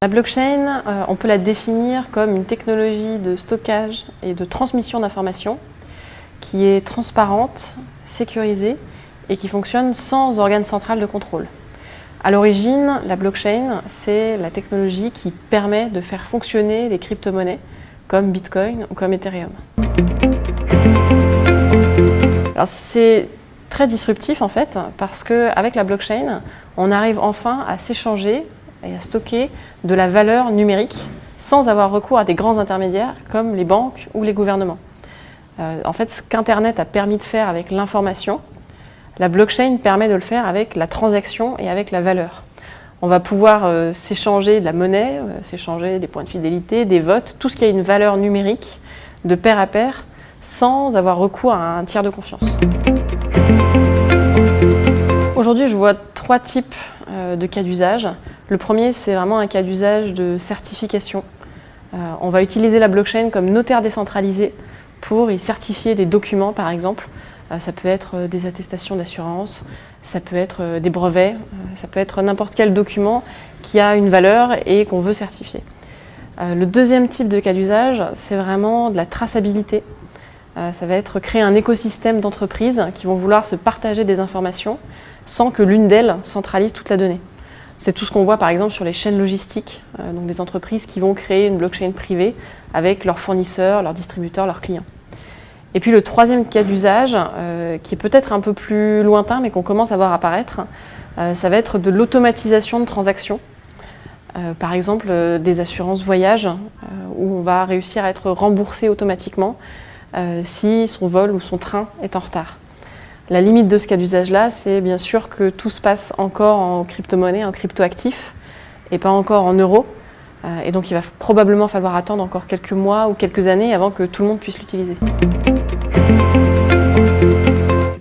La blockchain, on peut la définir comme une technologie de stockage et de transmission d'informations qui est transparente, sécurisée et qui fonctionne sans organe central de contrôle. À l'origine, la blockchain, c'est la technologie qui permet de faire fonctionner les crypto-monnaies comme Bitcoin ou comme Ethereum. Alors c'est très disruptif en fait, parce qu'avec la blockchain, on arrive enfin à s'échanger et à stocker de la valeur numérique sans avoir recours à des grands intermédiaires comme les banques ou les gouvernements. En fait, ce qu'Internet a permis de faire avec l'information, la blockchain permet de le faire avec la transaction et avec la valeur. On va pouvoir s'échanger de la monnaie, s'échanger des points de fidélité, des votes, tout ce qui a une valeur numérique de pair à pair sans avoir recours à un tiers de confiance. Aujourd'hui, je vois trois types de cas d'usage. Le premier, c'est vraiment un cas d'usage de certification. On va utiliser la blockchain comme notaire décentralisé pour y certifier des documents, par exemple. Ça peut être des attestations d'assurance, ça peut être des brevets, ça peut être n'importe quel document qui a une valeur et qu'on veut certifier. Le deuxième type de cas d'usage, c'est vraiment de la traçabilité. Ça va être créer un écosystème d'entreprises qui vont vouloir se partager des informations sans que l'une d'elles centralise toute la donnée. C'est tout ce qu'on voit par exemple sur les chaînes logistiques, donc des entreprises qui vont créer une blockchain privée avec leurs fournisseurs, leurs distributeurs, leurs clients. Et puis le troisième cas d'usage, qui est peut-être un peu plus lointain mais qu'on commence à voir apparaître, ça va être de l'automatisation de transactions. Par exemple des assurances voyage, où on va réussir à être remboursé automatiquement si son vol ou son train est en retard. La limite de ce cas d'usage-là, c'est bien sûr que tout se passe encore en crypto-monnaie, en crypto-actif, et pas encore en euros. Et donc il va probablement falloir attendre encore quelques mois ou quelques années avant que tout le monde puisse l'utiliser.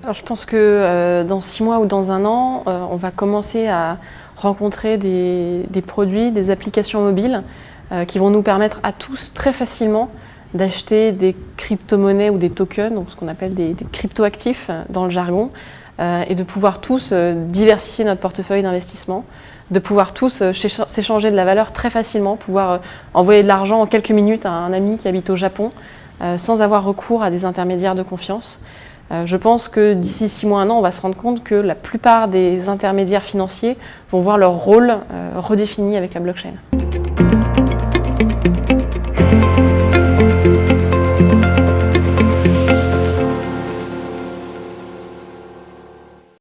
Alors je pense que dans 6 mois ou dans 1 an, on va commencer à rencontrer des produits, des applications mobiles qui vont nous permettre à tous très facilement d'acheter des crypto-monnaies ou des tokens, donc ce qu'on appelle des crypto-actifs dans le jargon, et de pouvoir tous diversifier notre portefeuille d'investissement, de pouvoir tous s'échanger de la valeur très facilement, pouvoir envoyer de l'argent en quelques minutes à un ami qui habite au Japon, sans avoir recours à des intermédiaires de confiance. Je pense que d'ici 6 mois, 1 an, on va se rendre compte que la plupart des intermédiaires financiers vont voir leur rôle redéfini avec la blockchain.